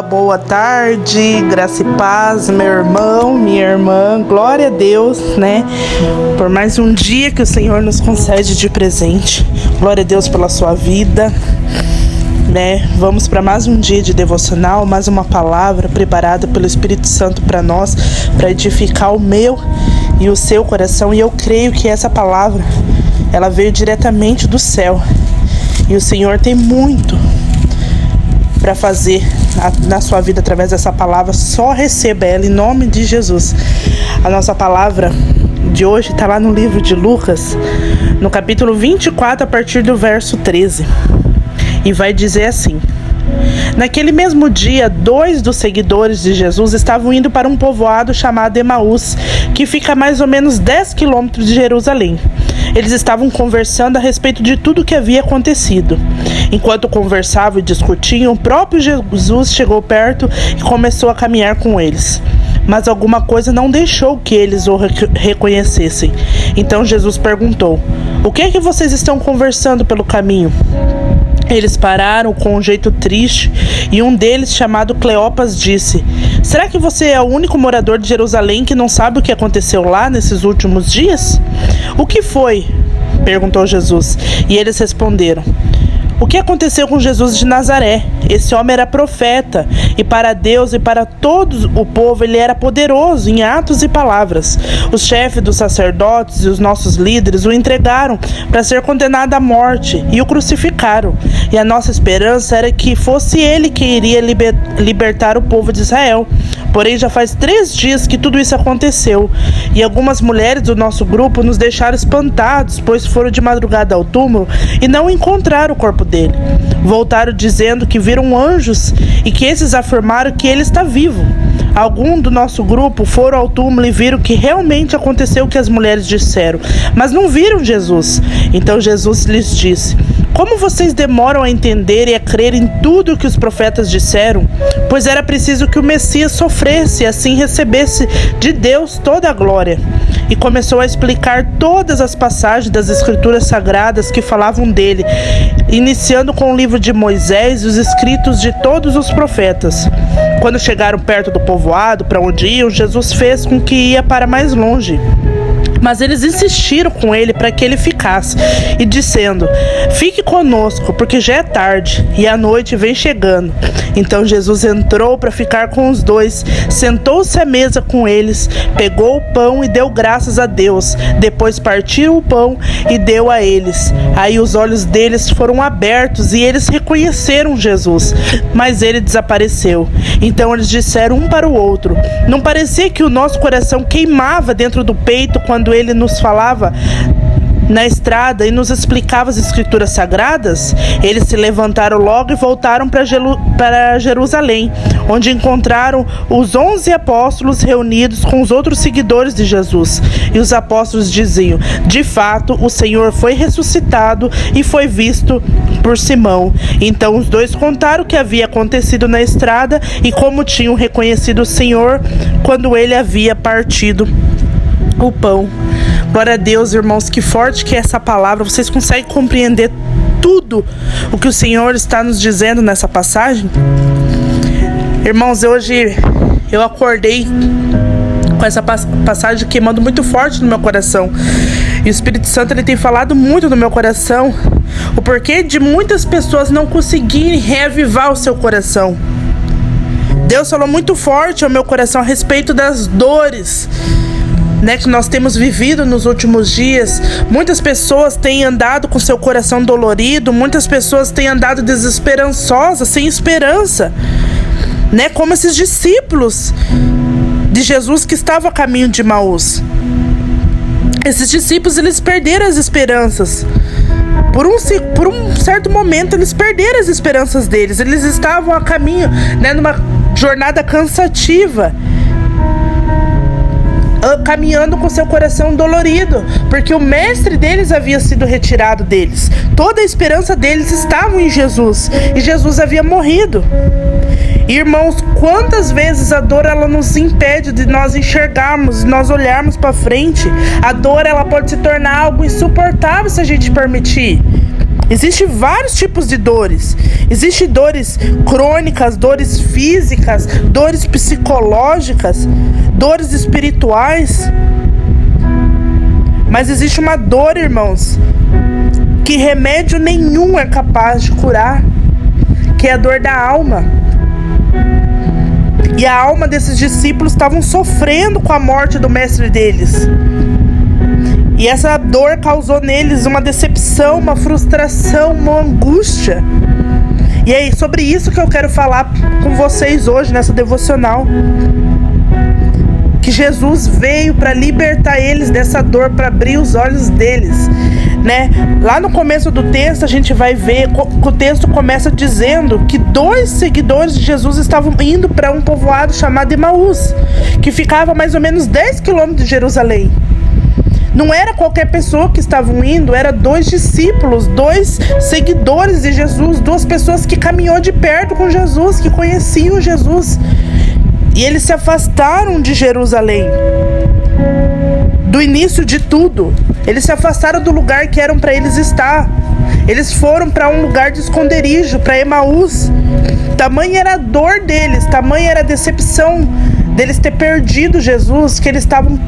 boa tarde, graça e paz, meu irmão, minha irmã, glória a Deus, né, por mais um dia que o Senhor nos concede de presente, glória a Deus pela sua vida, né, vamos para mais um dia de devocional, mais uma palavra preparada pelo Espírito Santo para nós, para edificar o meu e o seu coração, e eu creio que essa palavra, ela veio diretamente do céu, e o Senhor tem muito para fazer na sua vida através dessa palavra. Só receba ela em nome de Jesus. A nossa palavra de hoje está lá no livro de Lucas, no capítulo 24, a partir do verso 13, e vai dizer assim: naquele mesmo dia, 2 dos seguidores de Jesus estavam indo para um povoado chamado Emaús, que fica a mais ou menos 10 quilômetros de Jerusalém. Eles estavam conversando a respeito de tudo o que havia acontecido. Enquanto conversavam e discutiam, o próprio Jesus chegou perto e começou a caminhar com eles. Mas alguma coisa não deixou que eles o reconhecessem. Então Jesus perguntou: "O que é que vocês estão conversando pelo caminho?" Eles pararam com um jeito triste e um deles, chamado Cleopas, disse: "Será que você é o único morador de Jerusalém que não sabe o que aconteceu lá nesses últimos dias?" "O que foi?" perguntou Jesus. E eles responderam: "O que aconteceu com Jesus de Nazaré? Esse homem era profeta, e para Deus e para todo o povo ele era poderoso em atos e palavras. Os chefes dos sacerdotes e os nossos líderes o entregaram para ser condenado à morte e o crucificaram. E a nossa esperança era que fosse ele que iria libertar o povo de Israel. Porém, já faz 3 dias que tudo isso aconteceu, e algumas mulheres do nosso grupo nos deixaram espantados, pois foram de madrugada ao túmulo e não encontraram o corpo dele. Voltaram dizendo que viram anjos e que esses afirmaram que ele está vivo. Alguns do nosso grupo foram ao túmulo e viram que realmente aconteceu o que as mulheres disseram, mas não viram Jesus." Então Jesus lhes disse: "Como vocês demoram a entender e a crer em tudo o que os profetas disseram? Pois era preciso que o Messias sofresse e assim recebesse de Deus toda a glória." E começou a explicar todas as passagens das Escrituras Sagradas que falavam dele, iniciando com o livro de Moisés e os escritos de todos os profetas. Quando chegaram perto do povoado para onde iam, Jesus fez com que ia para mais longe. Mas eles insistiram com ele para que ele ficasse, e dizendo: "Fique conosco, porque já é tarde, e a noite vem chegando." Então Jesus entrou para ficar com os dois, sentou-se à mesa com eles, pegou o pão e deu graças a Deus. Depois partiu o pão e deu a eles. Aí os olhos deles foram abertos e eles reconheceram Jesus, mas ele desapareceu. Então eles disseram um para o outro: "Não parecia que o nosso coração queimava dentro do peito quando ele nos falava na estrada e nos explicava as Escrituras Sagradas?" Eles se levantaram logo e voltaram para Jerusalém, onde encontraram os 11 apóstolos reunidos com os outros seguidores de Jesus. E os apóstolos diziam: "De fato, o Senhor foi ressuscitado e foi visto por Simão." Então os dois contaram o que havia acontecido na estrada e como tinham reconhecido o Senhor quando ele havia partido o pão. Glória a Deus, irmãos, que forte que é essa palavra. Vocês conseguem compreender tudo o que o Senhor está nos dizendo nessa passagem? Irmãos, hoje eu acordei com essa passagem queimando muito forte no meu coração. E o Espírito Santo, ele tem falado muito no meu coração o porquê de muitas pessoas não conseguirem reavivar o seu coração. Deus falou muito forte ao meu coração a respeito das dores, né, que nós temos vivido nos últimos dias. Muitas pessoas têm andado com seu coração dolorido, muitas pessoas têm andado desesperançosas, sem esperança, né, como esses discípulos de Jesus que estavam a caminho de Emaús. Esses discípulos, eles perderam as esperanças. Por um certo momento, eles perderam as esperanças deles. Eles estavam a caminho, né, numa jornada cansativa, caminhando com seu coração dolorido, porque o mestre deles havia sido retirado deles. Toda a esperança deles estava em Jesus, e Jesus havia morrido. Irmãos, quantas vezes a dor ela nos impede de nós enxergarmos, de nós olharmos para frente. A dor ela pode se tornar algo insuportável se a gente permitir. Existem vários tipos de dores. Existem dores crônicas, dores físicas, dores psicológicas, dores espirituais. Mas existe uma dor, irmãos, que remédio nenhum é capaz de curar, que é a dor da alma. E a alma desses discípulos estavam sofrendo com a morte do mestre deles. E essa dor causou neles uma decepção, uma frustração, uma angústia. E é sobre isso que eu quero falar com vocês hoje, nessa devocional. Que Jesus veio para libertar eles dessa dor, para abrir os olhos deles, né? Lá no começo do texto a gente vai ver que o texto começa dizendo que 2 seguidores de Jesus estavam indo para um povoado chamado Emaús, que ficava a mais ou menos 10 quilômetros de Jerusalém. Não era qualquer pessoa que estavam indo, era 2 discípulos, 2 seguidores de Jesus, 2 pessoas que caminhou de perto com Jesus, que conheciam Jesus. E eles se afastaram de Jerusalém, do início de tudo. Eles se afastaram do lugar que eram para eles estar. Eles foram para um lugar de esconderijo, para Emaús. Tamanha era a dor deles, tamanha era a decepção deles ter perdido Jesus, que eles estavam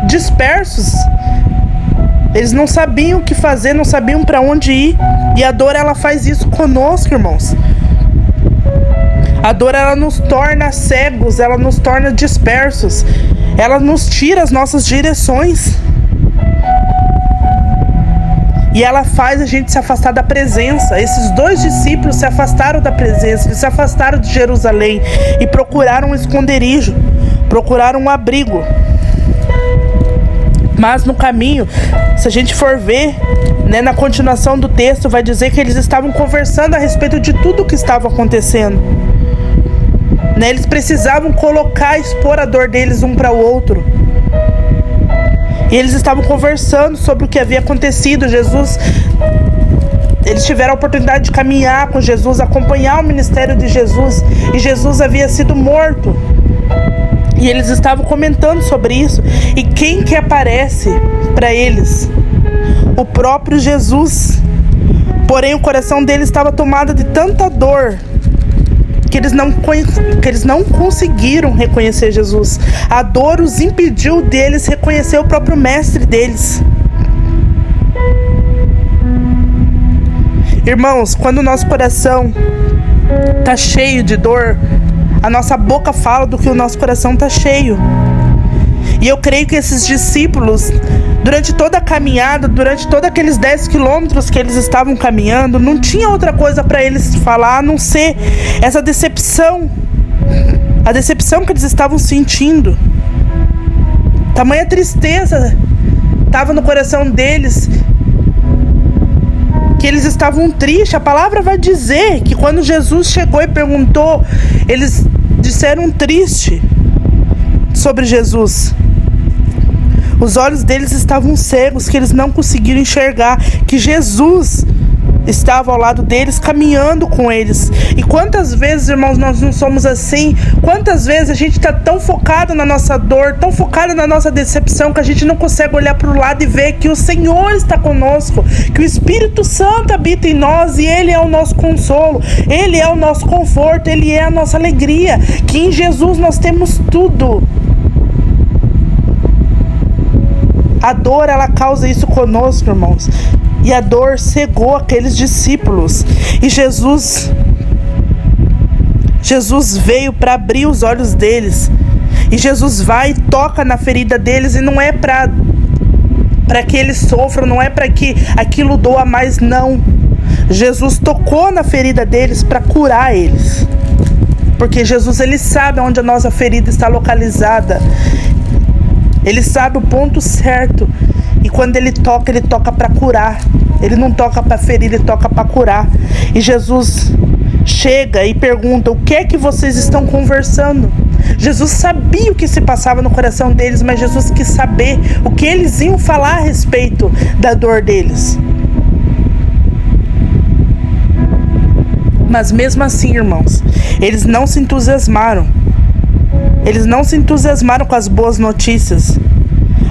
dispersos. Eles não sabiam o que fazer, não sabiam para onde ir. E a dor, ela faz isso conosco, irmãos. A dor, ela nos torna cegos, ela nos torna dispersos. Ela nos tira as nossas direções. E ela faz a gente se afastar da presença. Esses 2 discípulos se afastaram da presença, eles se afastaram de Jerusalém e procuraram um esconderijo, procuraram um abrigo. Mas no caminho, se a gente for ver, né, na continuação do texto, vai dizer que eles estavam conversando a respeito de tudo o que estava acontecendo. Né, eles precisavam expor a dor deles um para o outro. E eles estavam conversando sobre o que havia acontecido. Eles tiveram a oportunidade de caminhar com Jesus, acompanhar o ministério de Jesus. E Jesus havia sido morto. E eles estavam comentando sobre isso. E quem que aparece para eles? O próprio Jesus. Porém, o coração deles estava tomado de tanta dor que eles não conseguiram reconhecer Jesus. A dor os impediu deles reconhecer o próprio mestre deles. Irmãos, quando o nosso coração está cheio de dor, a nossa boca fala do que o nosso coração está cheio. E eu creio que esses discípulos, durante toda a caminhada, durante todos aqueles 10 quilômetros que eles estavam caminhando, não tinha outra coisa para eles falar a não ser essa decepção. A decepção que eles estavam sentindo. Tamanha tristeza estava no coração deles, que eles estavam tristes. A palavra vai dizer que quando Jesus chegou e perguntou, eles disseram triste sobre Jesus. Os olhos deles estavam cegos, que eles não conseguiram enxergar que Jesus estava ao lado deles, caminhando com eles. E quantas vezes, irmãos, nós não somos assim? Quantas vezes a gente está tão focado na nossa dor, tão focado na nossa decepção, que a gente não consegue olhar para o lado e ver que o Senhor está conosco, que o Espírito Santo habita em nós e Ele é o nosso consolo, Ele é o nosso conforto, Ele é a nossa alegria, que em Jesus nós temos tudo. A dor, ela causa isso conosco, irmãos. E a dor cegou aqueles discípulos. E Jesus veio para abrir os olhos deles. E Jesus vai e toca na ferida deles. E não é para que eles sofram, não é para que aquilo doa mais, não. Jesus tocou na ferida deles para curar eles. Porque Jesus, Ele sabe onde a nossa ferida está localizada. Ele sabe o ponto certo. E quando Ele toca para curar. Ele não toca para ferir, Ele toca para curar. E Jesus chega e pergunta: o que é que vocês estão conversando? Jesus sabia o que se passava no coração deles, mas Jesus quis saber o que eles iam falar a respeito da dor deles. Mas mesmo assim, irmãos, eles não se entusiasmaram. Eles não se entusiasmaram com as boas notícias.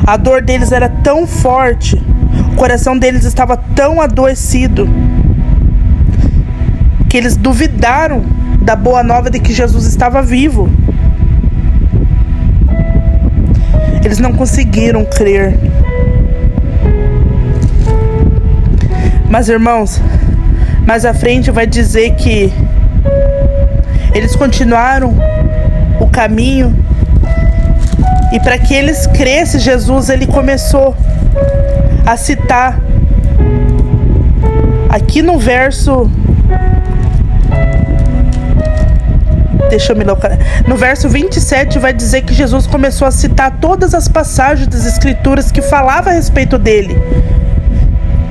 A dor deles era tão forte, O coração deles estava tão adoecido que eles duvidaram da boa nova de que Jesus estava vivo. Eles não conseguiram crer. Mas, irmãos, mais à frente vai dizer que eles continuaram o caminho, e para que eles crescem, Jesus, ele começou a citar aqui no verso, no verso 27 vai dizer que Jesus começou a citar todas as passagens das Escrituras que falavam a respeito dele,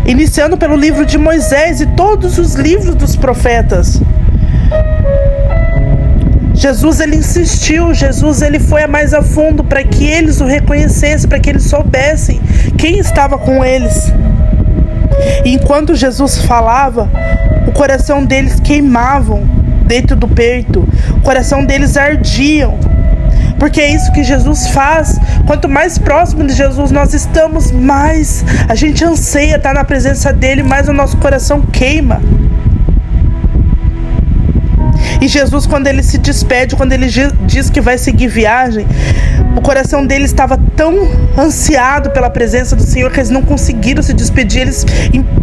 iniciando pelo livro de Moisés e todos os livros dos profetas. Jesus, ele insistiu, Jesus, ele foi mais a fundo para que eles o reconhecessem, para que eles soubessem quem estava com eles. E enquanto Jesus falava, o coração deles queimavam dentro do peito, o coração deles ardiam, porque é isso que Jesus faz. Quanto mais próximo de Jesus nós estamos, mais a gente anseia estar na presença dele, mais o nosso coração queima. E Jesus, quando ele se despede, quando ele diz que vai seguir viagem, o coração dele estava tão ansiado pela presença do Senhor que eles não conseguiram se despedir. Eles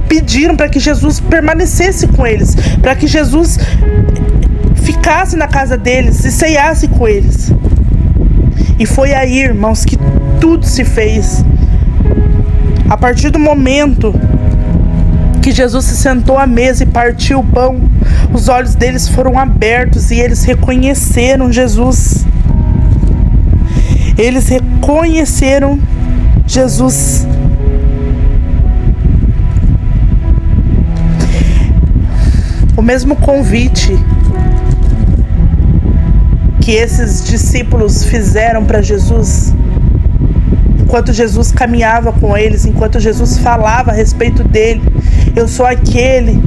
pediram para que Jesus permanecesse com eles, para que Jesus ficasse na casa deles e ceiasse com eles. E foi aí, irmãos, que tudo se fez. A partir do momento que Jesus se sentou à mesa e partiu o pão, os olhos deles foram abertos e eles reconheceram Jesus. Eles reconheceram Jesus. O mesmo convite que esses discípulos fizeram para Jesus, enquanto Jesus caminhava com eles, enquanto Jesus falava a respeito dele: eu sou aquele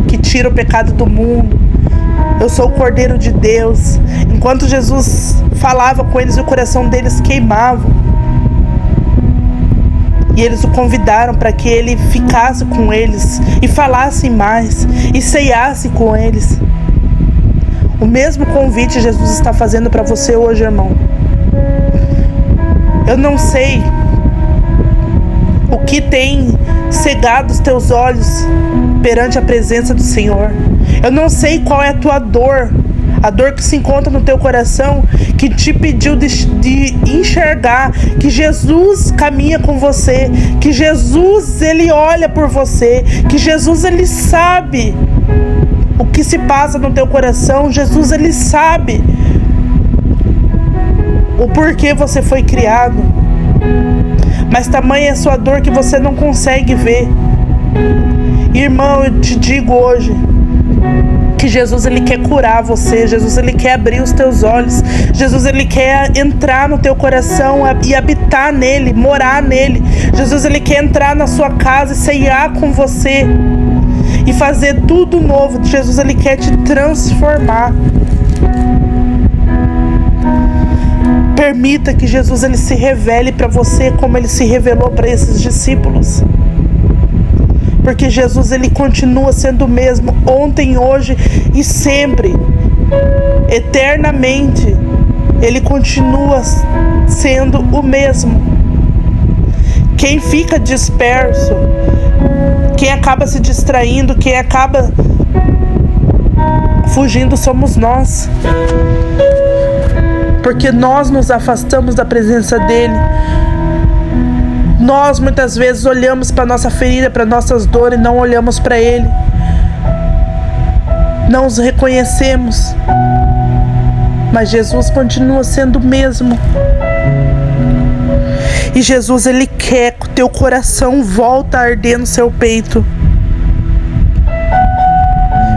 que tira o pecado do mundo, eu sou o Cordeiro de Deus. Enquanto Jesus falava com eles, o coração deles queimava, e eles o convidaram para que ele ficasse com eles e falasse mais e ceiasse com eles. O mesmo convite Jesus está fazendo para você hoje, irmão. Eu não sei o que tem cegado os teus olhos perante a presença do Senhor. Eu não sei qual é a tua dor, a dor que se encontra no teu coração, que te impediu de enxergar que Jesus caminha com você, que Jesus, ele olha por você, que Jesus, ele sabe o que se passa no teu coração. Jesus, ele sabe o porquê você foi criado, mas tamanha é a sua dor que você não consegue ver. Irmão, eu te digo hoje que Jesus, ele quer curar você. Jesus, ele quer abrir os teus olhos. Jesus, ele quer entrar no teu coração e habitar nele, morar nele. Jesus, ele quer entrar na sua casa e ceiar com você e fazer tudo novo. Jesus, ele quer te transformar. Permita que Jesus, ele se revele para você como ele se revelou para esses discípulos. Porque Jesus, ele continua sendo o mesmo ontem, hoje e sempre. Eternamente, ele continua sendo o mesmo. Quem fica disperso, quem acaba se distraindo, quem acaba fugindo somos nós. Porque nós nos afastamos da presença dele. Nós muitas vezes olhamos para nossa ferida, para nossas dores, e não olhamos para ele. Não os reconhecemos. Mas Jesus continua sendo o mesmo. E Jesus, ele quer que o teu coração volta a arder no seu peito.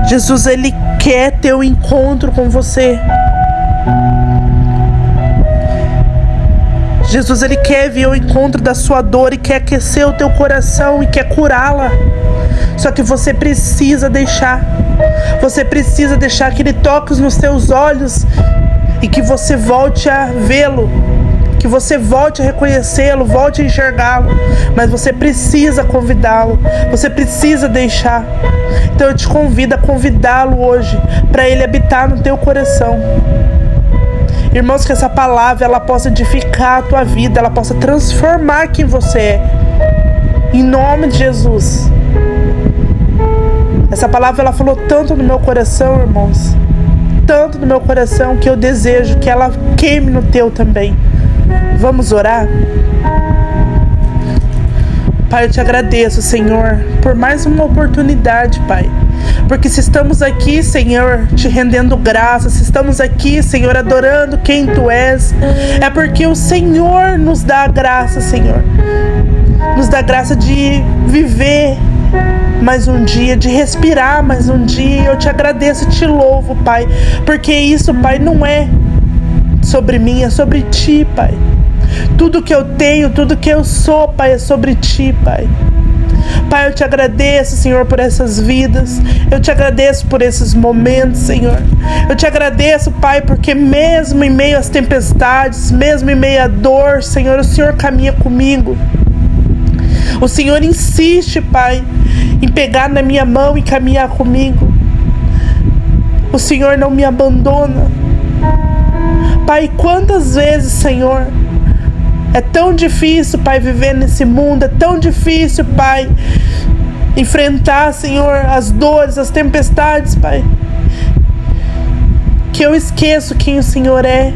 Jesus, ele quer ter um encontro com você. Jesus, ele quer vir ao encontro da sua dor e quer aquecer o teu coração e quer curá-la. Só que você precisa deixar. Você precisa deixar que ele toque nos teus olhos e que você volte a vê-lo. que você volte a reconhecê-lo, volte a enxergá-lo, mas você precisa convidá-lo, você precisa deixar. Então eu te convido a convidá-lo hoje, para ele habitar no teu coração. Irmãos, que essa palavra ela possa edificar a tua vida, ela possa transformar quem você é. Em nome de Jesus. Essa palavra ela falou tanto no meu coração, irmãos. Tanto no meu coração que eu desejo que ela queime no teu também. Vamos orar? Pai, eu te agradeço, Senhor, por mais uma oportunidade, Pai. Porque se estamos aqui, Senhor, te rendendo graças, se estamos aqui, Senhor, adorando quem Tu és, é porque o Senhor nos dá a graça, Senhor. Nos dá a graça de viver mais um dia, de respirar mais um dia. Eu te agradeço e te louvo, Pai, porque isso, Pai, não é sobre mim, é sobre Ti, Pai. Tudo que eu tenho, tudo que eu sou, Pai, é sobre Ti, Pai. Pai, eu te agradeço, Senhor, por essas vidas. Eu te agradeço por esses momentos, Senhor. Eu te agradeço, Pai, porque mesmo em meio às tempestades, mesmo em meio à dor, Senhor, o Senhor caminha comigo. O Senhor insiste, Pai, em pegar na minha mão e caminhar comigo. O Senhor não me abandona. Pai, quantas vezes, Senhor, é tão difícil, Pai, viver nesse mundo. É tão difícil, Pai, enfrentar, Senhor, as dores, as tempestades, Pai, que eu esqueço quem o Senhor é.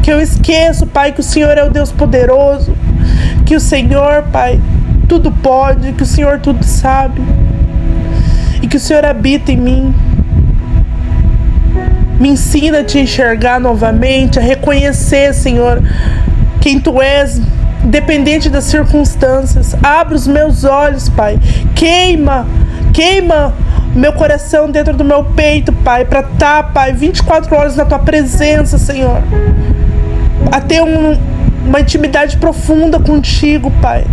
Que eu esqueço, Pai, que o Senhor é o Deus poderoso. Que o Senhor, Pai, tudo pode. Que o Senhor tudo sabe. E que o Senhor habita em mim. Me ensina a te enxergar novamente, a reconhecer, Senhor, quem Tu és, independente das circunstâncias. Abre os meus olhos, Pai. Queima meu coração dentro do meu peito, Pai, para estar, Pai, 24 horas na Tua presença, Senhor. A ter uma intimidade profunda contigo, Pai.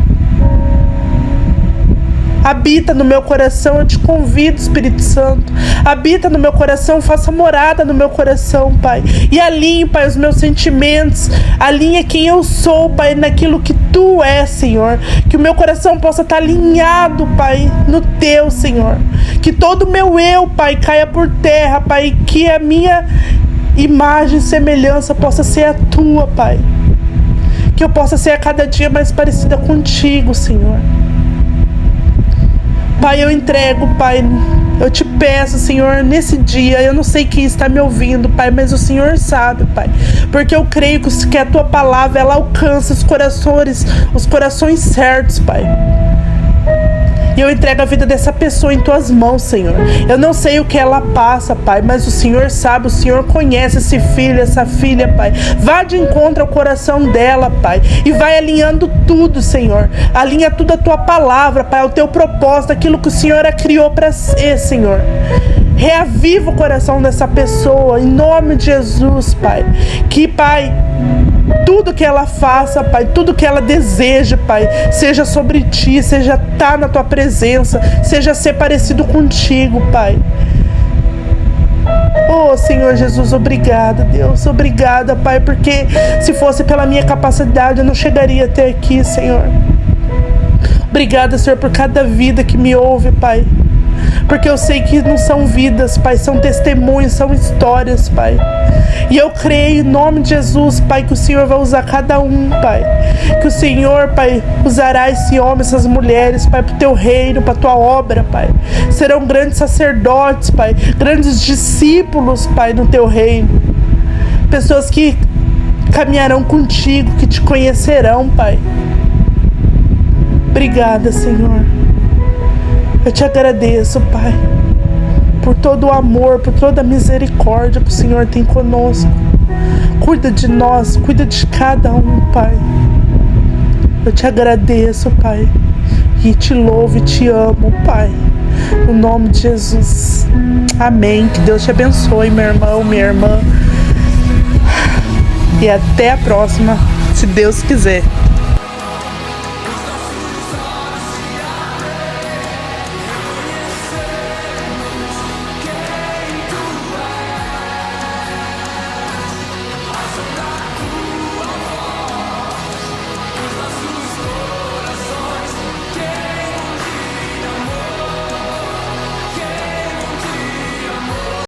Habita no meu coração, eu te convido, Espírito Santo. Habita no meu coração, faça morada no meu coração, Pai. E alinhe, Pai, os meus sentimentos. Alinhe quem eu sou, Pai, naquilo que Tu és, Senhor. Que o meu coração possa estar alinhado, Pai, no Teu, Senhor. Que todo o meu eu, Pai, caia por terra, Pai. Que a minha imagem e semelhança possa ser a Tua, Pai. Que eu possa ser a cada dia mais parecida contigo, Senhor. Pai, eu entrego, Pai, eu te peço, Senhor, nesse dia, eu não sei quem está me ouvindo, Pai, mas o Senhor sabe, Pai, porque eu creio que a Tua palavra, ela alcança os corações certos, Pai. E eu entrego a vida dessa pessoa em Tuas mãos, Senhor. Eu não sei o que ela passa, Pai, mas o Senhor sabe, o Senhor conhece esse filho, essa filha, Pai. Vá de encontro ao coração dela, Pai, e vai alinhando tudo, Senhor. Alinha tudo a Tua palavra, Pai, o Teu propósito, aquilo que o Senhor a criou para ser, Senhor. Reaviva o coração dessa pessoa, em nome de Jesus, Pai. Que, Pai, tudo que ela faça, Pai, tudo que ela deseja, Pai, seja sobre Ti, seja estar na Tua presença, seja ser parecido contigo, Pai. Oh, Senhor Jesus, obrigada, Deus, obrigada, Pai, porque se fosse pela minha capacidade eu não chegaria até aqui, Senhor. Obrigada, Senhor, por cada vida que me ouve, Pai. Porque eu sei que não são vidas, Pai, são testemunhos, são histórias, Pai. E eu creio em nome de Jesus, Pai, que o Senhor vai usar cada um, Pai. Que o Senhor, Pai, usará esse homem, essas mulheres, Pai, para o Teu reino, para a Tua obra, Pai. Serão grandes sacerdotes, Pai, grandes discípulos, Pai, no Teu reino. Pessoas que caminharão contigo, que Te conhecerão, Pai. Obrigada, Senhor. Eu Te agradeço, Pai, por todo o amor, por toda a misericórdia que o Senhor tem conosco. Cuida de nós, cuida de cada um, Pai. Eu Te agradeço, Pai, e Te louvo e Te amo, Pai. No nome de Jesus. Amém. Que Deus Te abençoe, meu irmão, minha irmã. E até a próxima, se Deus quiser.